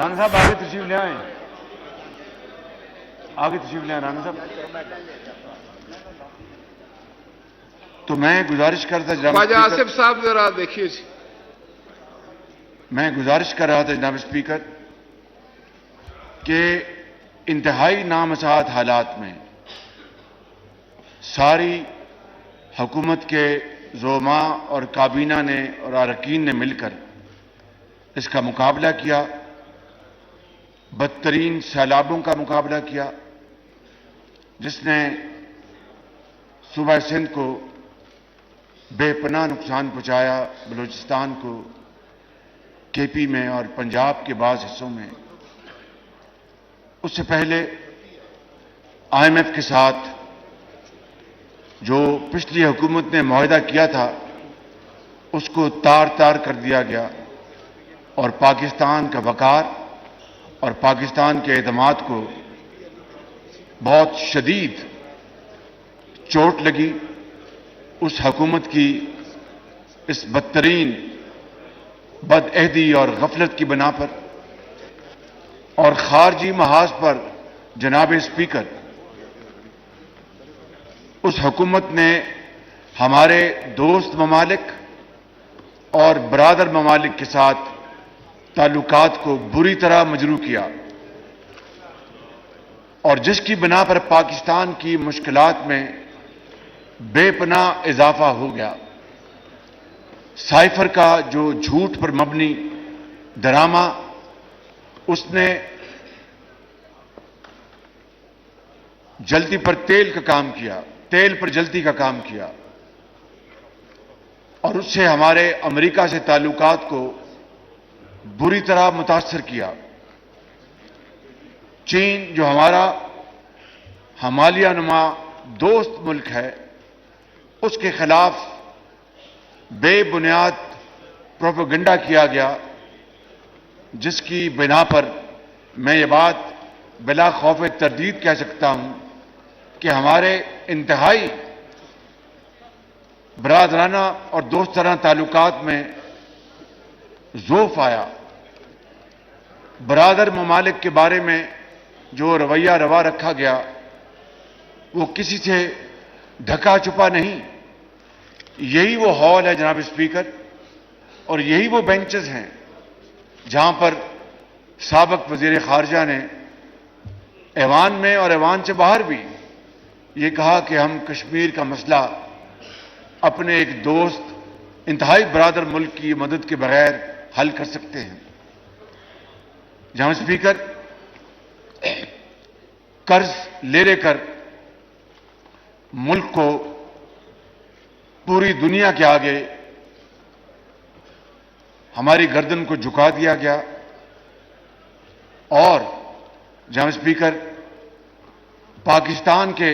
राणा साहब आगे तशरीफ ले आए, आगे तशरीफ ले आए राणा साहब। तो मैं गुजारिश करता जनाब ख्वाजा स्पीकर, आसिफ साहब जरा देखिए जी। मैं गुजारिश कर रहा था जनाब स्पीकर कि इंतहाई नामसात हालात में सारी हुकूमत के ज़ोमा और काबीना ने और अरकान ने मिलकर इसका मुकाबला किया, बदतरीन सैलाबों का मुकाबला किया जिसने सूबा सिंध को बेपनाह नुकसान पहुंचाया, बलूचिस्तान को, केपी में और पंजाब के बाज़ हिस्सों में। उससे पहले आईएमएफ के साथ जो पिछली हुकूमत ने मुआहदा किया था उसको तार तार कर दिया गया और पाकिस्तान का वकार और पाकिस्तान के एतमाद को बहुत शदीद चोट लगी। उस हुकूमत की इस बदतरीन बदअहदी और गफलत की बिना पर और खारजी महाज पर जनाब स्पीकर उस हुकूमत ने हमारे दोस्त ममालिक और बरादर ममालिक के साथ ताल्लुकात को बुरी तरह मजरू किया और जिसकी बिना पर पाकिस्तान की मुश्किलात में बेपनाह इजाफा हो गया। साइफर का जो झूठ पर मबनी ड्रामा, उसने जल्दी पर तेल का काम किया, तेल पर जल्दी का काम किया और उससे हमारे अमेरिका से ताल्लुकात को बुरी तरह मुतासर किया। चीन जो हमारा हिमालय नुमा दोस्त मुल्क है, उसके खिलाफ बेबुनियाद प्रोपेगेंडा किया गया जिसकी बिना पर मैं ये बात बिला खौफ तरदीद कह सकता हूं कि हमारे इंतहाई बरादराना और दोस्ताना ताल्लुकात में ज़ोफ आया। बरादर ममालिक के बारे में जो रवैया रवा रखा गया वो किसी से ढका छुपा नहीं। यही वो हॉल है जनाब स्पीकर और यही वो बेंचेस हैं जहां पर साबक वजीर खारजा ने ऐवान में और ऐवान से बाहर भी ये कहा कि हम कश्मीर का मसला अपने एक दोस्त इंतहाई बरादर मुल्क की मदद के बगैर हल कर सकते हैं। जहां स्पीकर कर्ज ले लेकर मुल्क को पूरी दुनिया के आगे हमारी गर्दन को झुका दिया गया और जहां स्पीकर पाकिस्तान के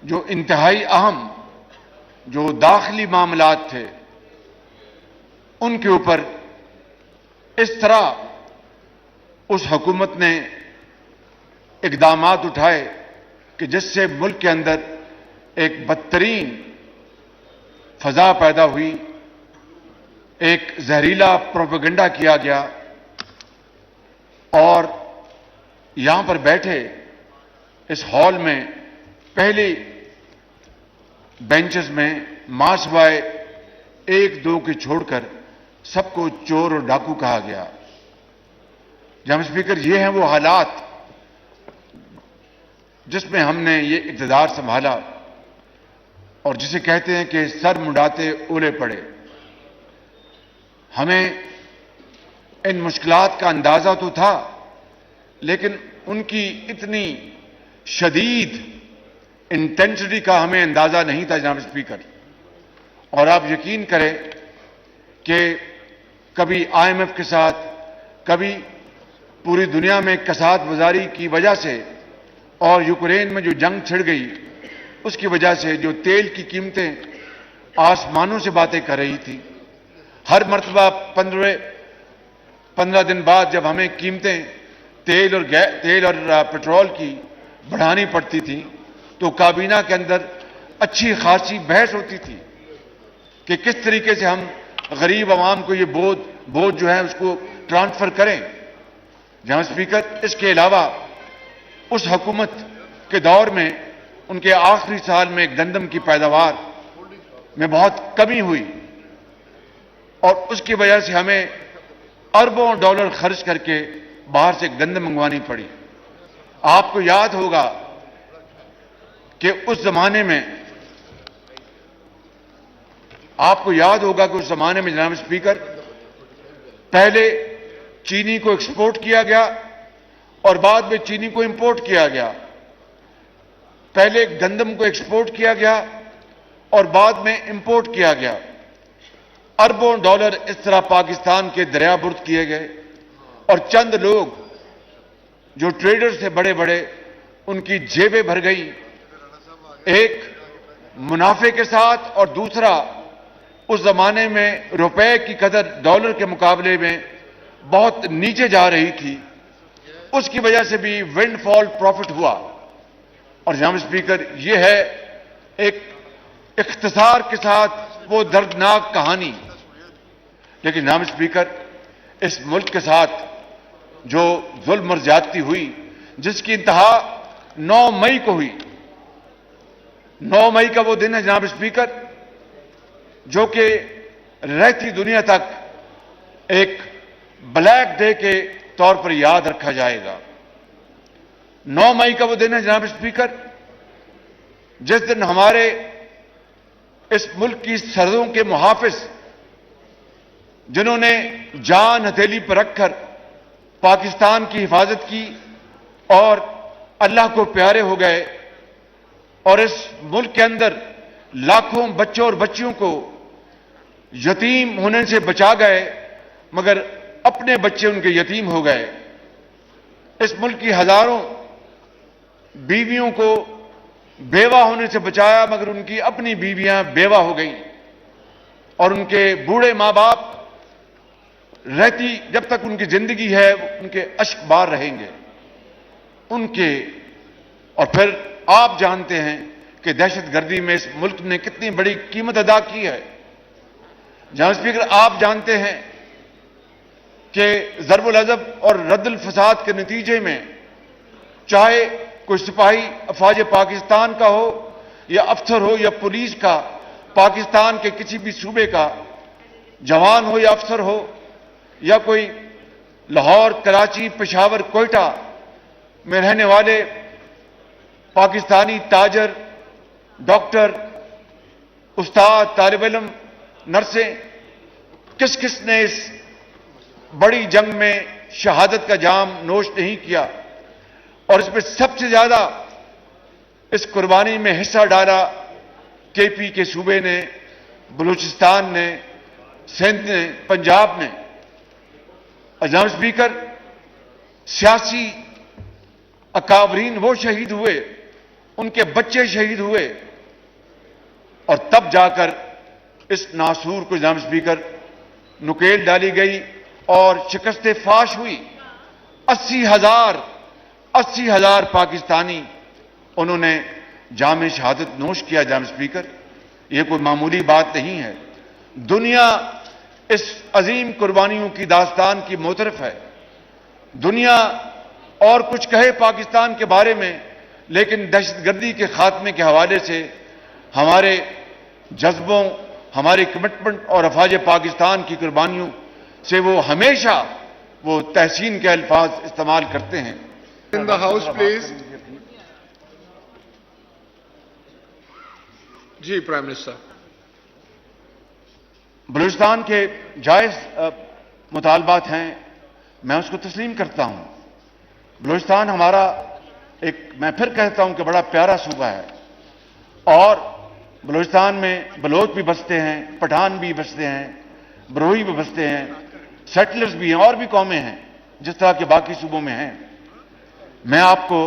जो इंतहाई अहम जो दाखिली मामलात थे उनके ऊपर इस तरह उस हुकूमत ने इकदामात उठाए कि जिससे मुल्क के अंदर एक बदतरीन फजा पैदा हुई, एक जहरीला प्रोपेगेंडा किया गया और यहां पर बैठे इस हॉल में पहले बेंचेस में माशवाए एक दो के छोड़कर सबको चोर और डाकू कहा गया। जनाब स्पीकर, ये हैं वो हालात जिसमें हमने ये इक़्तिदार संभाला और जिसे कहते हैं कि सर मुंडाते ओले पड़े। हमें इन मुश्किलात का अंदाजा तो था लेकिन उनकी इतनी शदीद इंटेंसिटी का हमें अंदाजा नहीं था जनाब स्पीकर। और आप यकीन करें कि कभी आईएमएफ के साथ, कभी पूरी दुनिया में कसाद बाजारी की वजह से और यूक्रेन में जो जंग छिड़ गई उसकी वजह से जो तेल की कीमतें आसमानों से बातें कर रही थी, हर मर्तबा 15 दिन बाद जब हमें कीमतें तेल और पेट्रोल की बढ़ानी पड़ती थी तो काबीना के अंदर अच्छी खासी बहस होती थी कि किस तरीके से हम गरीब आवाम को ये बोझ जो है उसको ट्रांसफर करें। जनाब स्पीकर, इसके अलावा उस हुकूमत के दौर में उनके आखिरी साल में गंदम की पैदावार में बहुत कमी हुई और उसकी वजह से हमें अरबों डॉलर खर्च करके बाहर से गंदम मंगवानी पड़ी। आपको याद होगा कि उस जमाने में जनाब स्पीकर, पहले चीनी को एक्सपोर्ट किया गया और बाद में चीनी को इंपोर्ट किया गया। पहले गंदम को एक्सपोर्ट किया गया और बाद में इंपोर्ट किया गया। अरबों डॉलर इस तरह पाकिस्तान के दरियाबुर्द किए गए और चंद लोग जो ट्रेडर थे बड़े बड़े, उनकी जेबें भर गई, एक मुनाफे के साथ और दूसरा उस जमाने में रुपए की कदर डॉलर के मुकाबले में बहुत नीचे जा रही थी। उसकी वजह से भी विंडफॉल प्रॉफिट हुआ। और जनाब स्पीकर, यह है एक इख्तिसार के साथ वो दर्दनाक कहानी। लेकिन जनाब स्पीकर, इस मुल्क के साथ जो जुल्म और ज्यादती हुई, जिसकी इंतहा 9 मई को हुई, 9 मई का वो दिन है जनाब स्पीकर, जो कि रहती दुनिया तक एक ब्लैक डे के तौर पर याद रखा जाएगा। 9 मई का वो दिन है जनाब स्पीकर, जिस दिन हमारे इस मुल्क की सरहदों के मुहाफिज, जिन्होंने जान हथेली पर रखकर पाकिस्तान की हिफाजत की और अल्लाह को प्यारे हो गए और इस मुल्क के अंदर लाखों बच्चों और बच्चियों को यतीम होने से बचा गए, मगर अपने बच्चे उनके यतीम हो गए। इस मुल्क की हजारों बीवियों को बेवा होने से बचाया, मगर उनकी अपनी बीवियां बेवा हो गई और उनके बूढ़े मां बाप रहती जब तक उनकी जिंदगी है उनके अश्क बार रहेंगे उनके। और फिर आप जानते हैं कि दहशतगर्दी में इस मुल्क ने कितनी बड़ी कीमत अदा की है। जनाब स्पीकर, आप जानते हैं कि ज़रबुल अज़ब और रद्दुल फसाद के नतीजे में चाहे कोई सिपाही अफवाज पाकिस्तान का हो या अफसर हो या पुलिस का, पाकिस्तान के किसी भी सूबे का जवान हो या अफसर हो, या कोई लाहौर, कराची, पेशावर, कोयटा में रहने वाले पाकिस्तानी ताजर, डॉक्टर, उस्ताद, तालिब इल्म, नर्सें, किस किस ने इस बड़ी जंग में शहादत का जाम नोश नहीं किया। और इसमें सबसे ज्यादा इस कुर्बानी में हिस्सा डाला केपी के सूबे ने, बलूचिस्तान ने, सिंध ने, पंजाब ने। जनाब स्पीकर, सियासी अकाबरीन वो शहीद हुए, उनके बच्चे शहीद हुए और तब जाकर इस नासूर को जनाब स्पीकर नुकेल डाली गई और शिकस्त फाश हुई। 80,000 पाकिस्तानी उन्होंने जाम शहादत नोश किया। जनाब स्पीकर, यह कोई मामूली बात नहीं है। दुनिया इस अजीम कुर्बानियों की दास्तान की मोतरफ है। दुनिया और कुछ कहे पाकिस्तान के बारे में, लेकिन दहशतगर्दी के खात्मे के हवाले से हमारे जज्बों, हमारी कमिटमेंट और अफवाज पाकिस्तान की कुर्बानियों से वो हमेशा वो तहसीन के अल्फाज इस्तेमाल करते हैं। In the house please. जी प्राइम मिनिस्टर। बलूचिस्तान के जायज मुतालबात हैं, मैं उसको तस्लीम करता हूं। बलूचिस्तान हमारा एक, मैं फिर कहता हूं कि बड़ा प्यारा सूबा है और बलूचिस्तान में बलोच भी बसते हैं, पठान भी बसते हैं, बरोही भी बसते हैं, सेटलर्स भी हैं और भी कौमें हैं जिस तरह के बाकी सूबों में हैं। मैं आपको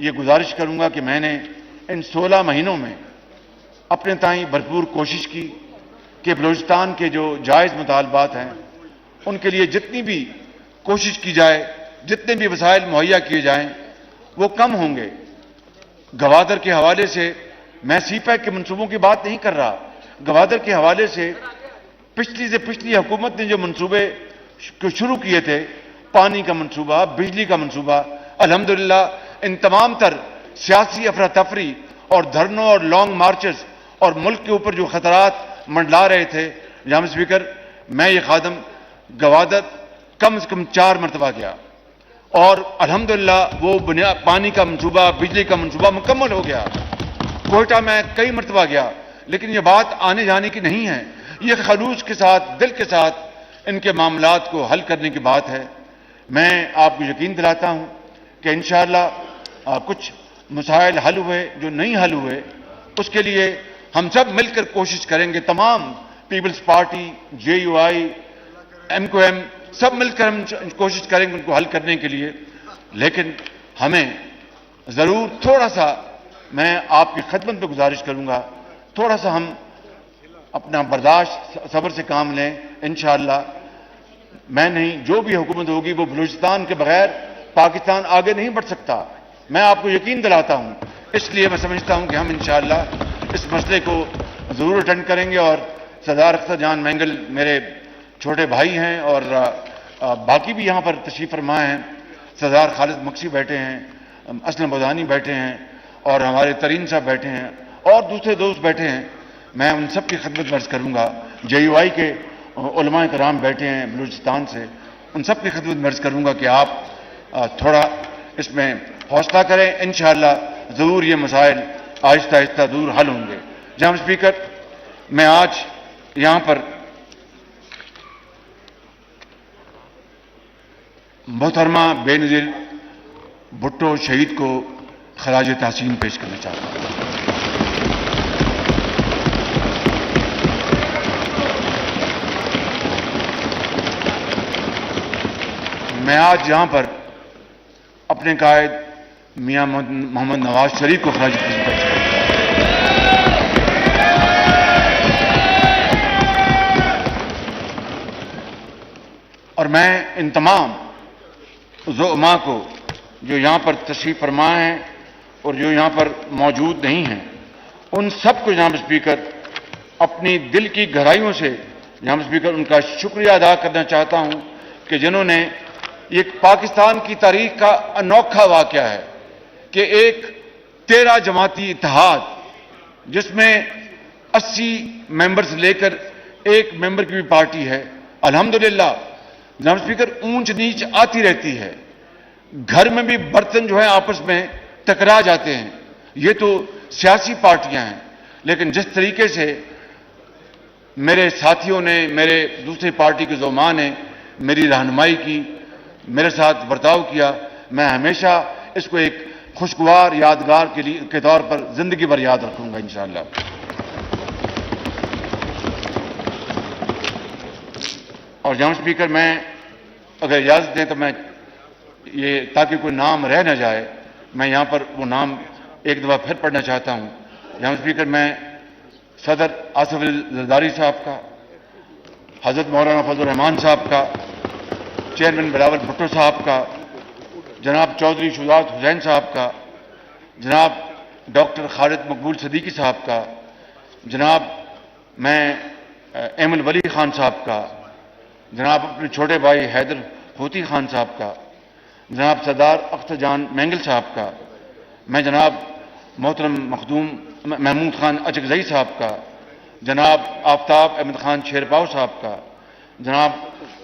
ये गुजारिश करूंगा कि मैंने इन 16 महीनों में अपने ताईं भरपूर कोशिश की कि बलूचिस्तान के जो जायज मुतालबात हैं उनके लिए जितनी भी कोशिश की जाए, जितने भी वसाइल मुहैया किए जाएं, वो कम होंगे। गवादर के हवाले से मैं सीपैक के मंसूबों की बात नहीं कर रहा। गवादर के हवाले से पिछली हुकूमत ने जो मंसूबे शुरू किए थे, पानी का मंसूबा, बिजली का मंसूबा, अल्हम्दुलिल्लाह इन तमाम तर सियासी अफरा तफरी और धरनों और लॉन्ग मार्चेस और मुल्क के ऊपर जो खतरात मंडला रहे थे, जनाब स्पीकर, मैं ये खादम गवादर कम से कम 4 मरतबा गया और अल्हम्दुलिल्लाह वो पानी का मंसूबा, बिजली का मंसूबा मुकम्मल हो गया। कोयटा में कई मरतबा गया, लेकिन ये बात आने जाने की नहीं है, ये खलूस के साथ, दिल के साथ इनके मामलात को हल करने की बात है। मैं आपको यकीन दिलाता हूं कि इंशाअल्लाह कुछ मसाइल हल हुए, जो नहीं हल हुए उसके लिए हम सब मिलकर कोशिश करेंगे। तमाम पीपल्स पार्टी, JUI, MQM सब मिलकर हम कोशिश करेंगे उनको हल करने के लिए। लेकिन हमें जरूर थोड़ा सा, मैं आपकी खिदमत में गुजारिश करूंगा, थोड़ा सा हम अपना बर्दाश्त, सब्र से काम लें। इंशाअल्लाह मैं नहीं, जो भी हुकूमत होगी वो बलूचिस्तान के बगैर पाकिस्तान आगे नहीं बढ़ सकता, मैं आपको यकीन दिलाता हूं। इसलिए मैं समझता हूं कि हम इंशाअल्लाह इस मसले को जरूर अटेंड करेंगे। और सरदार अख्तर जान मैंगल मेरे छोटे भाई हैं और बाकी भी यहां पर तशरीफ फरमा हैं। सरदार खालिद मक्सी बैठे हैं, असलम बदानी बैठे हैं और हमारे तरीन साहब बैठे हैं और दूसरे दोस्त बैठे हैं। मैं उन सब की खिदमत में अर्ज करूंगा। JUI के उलमा कराम बैठे हैं बलूचिस्तान से, उन सब की खिदमत में अर्ज करूंगा कि आप थोड़ा इसमें हौसला करें। इंशाअल्लाह जरूर ये मसाइल आहिस्ता आहिस्ता दूर हल होंगे। जनाब स्पीकर, मैं आज यहां पर मोहतरमा बेनज़ीर भुट्टो शहीद को खराज तहसीन पेश करना चाहता हूं। मैं आज यहां पर अपने कायद मियां मोहम्मद नवाज शरीफ को खराज तहसीन पेश करता हूं। और मैं इन तमाम ज़ुअमा को जो यहां पर तशरीफ फरमा हैं और जो यहां पर मौजूद नहीं हैं, उन सबको जनाब स्पीकर अपनी दिल की गहराइयों से जनाब स्पीकर उनका शुक्रिया अदा करना चाहता हूं कि जिन्होंने, एक पाकिस्तान की तारीख का अनोखा वाकया है कि एक 13 जमाती इत्तेहाद जिसमें 80 मेंबर्स लेकर एक मेंबर की भी पार्टी है। अल्हम्दुलिल्लाह जनाब स्पीकर ऊंच नीच आती रहती है, घर में भी बर्तन जो है आपस में टकरा जाते हैं, ये तो सियासी पार्टियां हैं। लेकिन जिस तरीके से मेरे साथियों ने, मेरे दूसरी पार्टी के ज़ुअमा ने मेरी रहनुमाई की, मेरे साथ बर्ताव किया, मैं हमेशा इसको एक खुशगवार यादगार के तौर पर जिंदगी भर याद रखूंगा इंशाअल्लाह। और जनाब स्पीकर, मैं अगर इजाजत दें तो मैं ये, ताकि कोई नाम रह न जाए, मैं यहां पर वो नाम एक दफा फिर पढ़ना चाहता हूं। जनाब स्पीकर, मैं सदर आसिफ अली जरदारी साहब का, हजरत मौलाना फजल रहमान साहब का, चेयरमैन बिलावल भुट्टो साहब का, जनाब चौधरी शुजात हुसैन साहब का, जनाब डॉक्टर खालिद मकबूल सदीकी साहब का, जनाब मैं एमल वली खान साहब का, जनाब अपने छोटे भाई हैदर होती खान साहब का, जनाब सरदार अख्तर जान मैंगल साहब का, मैं जनाब मोहतरम मखदूम महमूद खान अचकजई साहब का, जनाब आफ्ताब अहमद खान शेरपाव साहब का, जनाब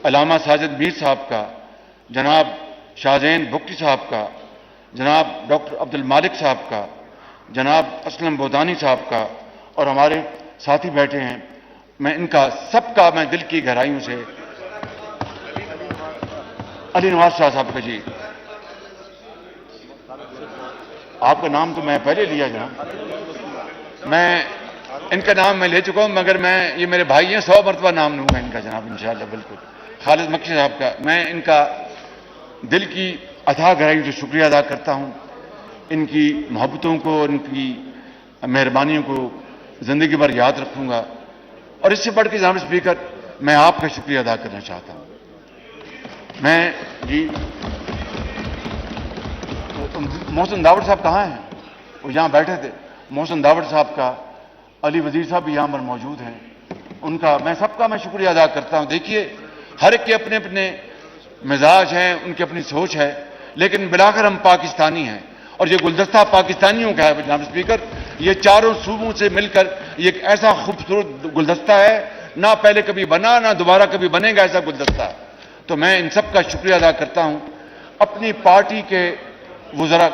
अलामा साजिद मीर साहब का, जनाब शाहजैन भुक्टी साहब का, जनाब डॉक्टर अब्दुल मालिक साहब का, जनाब असलम बोदानी साहब का और हमारे साथी बैठे हैं। मैं इनका सबका मैं दिल की गहराइयों से, अली नवाज शाह साहब का, जी आपका नाम तो मैं पहले लिया जनाब, मैं इनका नाम मैं ले चुका हूं, मगर मैं, ये मेरे भाई हैं, 100 मरतबा नाम लूंगा इनका जनाब इंशाअल्लाह। बिल्कुल खालिद मक्की साहब का मैं इनका दिल की अथाह गहराइयों से शुक्रिया अदा करता हूं। इनकी मोहब्बतों को, इनकी मेहरबानियों को जिंदगी भर याद रखूंगा। और इससे बढ़ के जनाब स्पीकर, मैं आपका शुक्रिया अदा करना चाहता हूं। मैं जी, मोहसिन दावड़ साहब कहाँ हैं? वो यहां बैठे थे। मोहसिन दावड़ साहब का, अली वजीर साहब भी यहां पर मौजूद हैं, उनका मैं सबका मैं शुक्रिया अदा करता हूं। देखिए, हर एक के अपने अपने मिजाज हैं, उनकी अपनी सोच है, लेकिन मिलाकर हम पाकिस्तानी हैं। और ये गुलदस्ता पाकिस्तानियों का है जनाब स्पीकर। ये चारों सूबों से मिलकर ये एक ऐसा खूबसूरत गुलदस्ता है, ना पहले कभी बना ना दोबारा कभी बनेगा ऐसा गुलदस्ता। तो मैं इन सब का शुक्रिया अदा करता हूं। अपनी पार्टी के वुज़रा,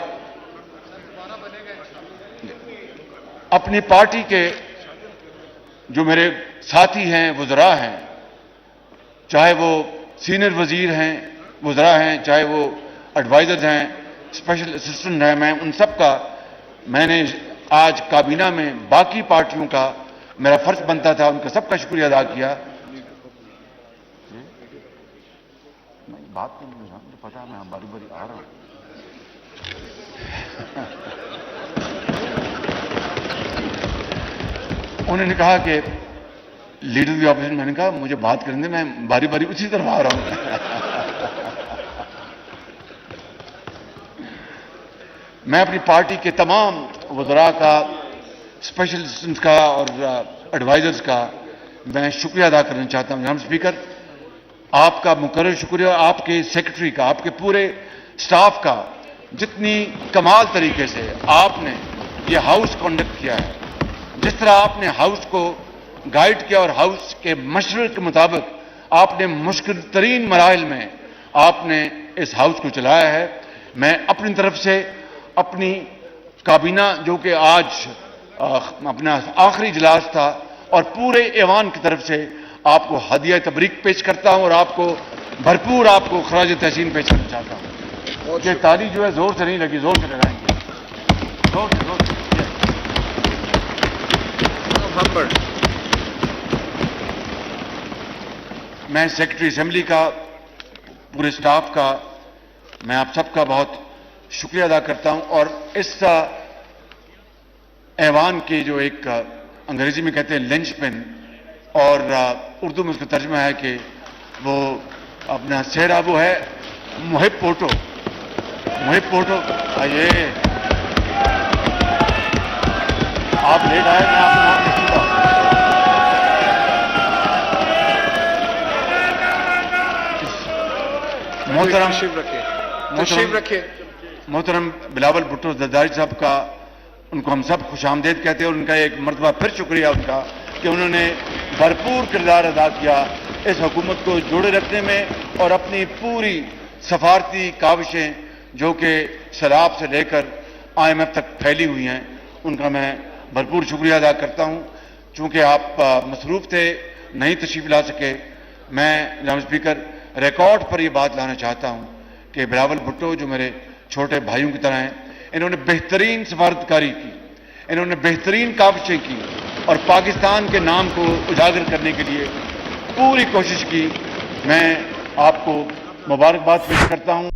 अपनी पार्टी के जो मेरे साथी हैं, वुज़रा हैं, चाहे वो सीनियर वजीर हैं, वुज़रा हैं, चाहे वो एडवाइजर्स हैं, स्पेशल असिस्टेंट हैं, मैं उन सब का, मैंने आज काबीना में बाकी पार्टियों का मेरा फर्ज बनता था, उनका सबका शुक्रिया अदा किया। बात तो मुझे पता है, मैं बारी बारी आ रहा हूं। उन्होंने कहा कि लीडर ऑफ द ऑपोजिशन, मैंने कहा मुझे बात करने दे, मैं बारी बारी उसी तरफ आ रहा हूं। मैं अपनी पार्टी के तमाम वज़रा का, स्पेशल असिस्टेंट्स का और एडवाइजर्स का मैं शुक्रिया अदा करना चाहता हूं। जनाब स्पीकर, आपका मुकर्रर शुक्रिया, आपके सेक्रेटरी का, आपके पूरे स्टाफ का, जितनी कमाल तरीके से आपने ये हाउस कंडक्ट किया है, जिस तरह आपने हाउस को गाइड किया और हाउस के मशवरे के मुताबिक आपने मुश्किल तरीन मराहिल में आपने इस हाउस को चलाया है। मैं अपनी तरफ से अपनी काबीना, जो कि आज अपना आखिरी इजलास था, और पूरे ऐवान की तरफ से आपको हदिया तबरीक पेश करता हूं और आपको भरपूर आपको खराज तहसीन पेश करना चाहता हूं। ये ताली जो है जोर से नहीं लगी, जोर से लगाएंगे, जोर से, जोर से। मैं सेक्रेटरी असेंबली का, पूरे स्टाफ का, मैं आप सबका बहुत शुक्रिया अदा करता हूं। और इस ऐवान के जो एक अंग्रेजी में कहते हैं लिंच पिन, और उर्दू में उसका तर्जुमा है कि वो अपना सेहरा वो है मुहिब पोटो, मुहिब पोटो। आइए, आप लेट आए, मैं आपको नाम लिख चुका हूं। मोहतरम तशरीफ रखे मोहतरम बिलावल भुट्टो जरदारी साहब का, उनको हम सब खुशामदेद कहते हैं, और उनका एक मरतबा फिर शुक्रिया उनका कि उन्होंने भरपूर किरदार अदा किया इस हुकूमत को जोड़े रखने में, और अपनी पूरी सफारती काविशें जो कि सैलाब से लेकर IMF तक फैली हुई हैं, उनका मैं भरपूर शुक्रिया अदा करता हूं। चूंकि आप मसरूफ थे, नहीं तशरीफ ला सके, मैं जनाब स्पीकर रिकॉर्ड पर यह बात लाना चाहता हूं कि बिलावल भुट्टो जो मेरे छोटे भाइयों की तरह हैं, इन्होंने बेहतरीन सफारतकारी की, इन्होंने बेहतरीन काविशें की और पाकिस्तान के नाम को उजागर करने के लिए पूरी कोशिश की। मैं आपको मुबारकबाद पेश करता हूं।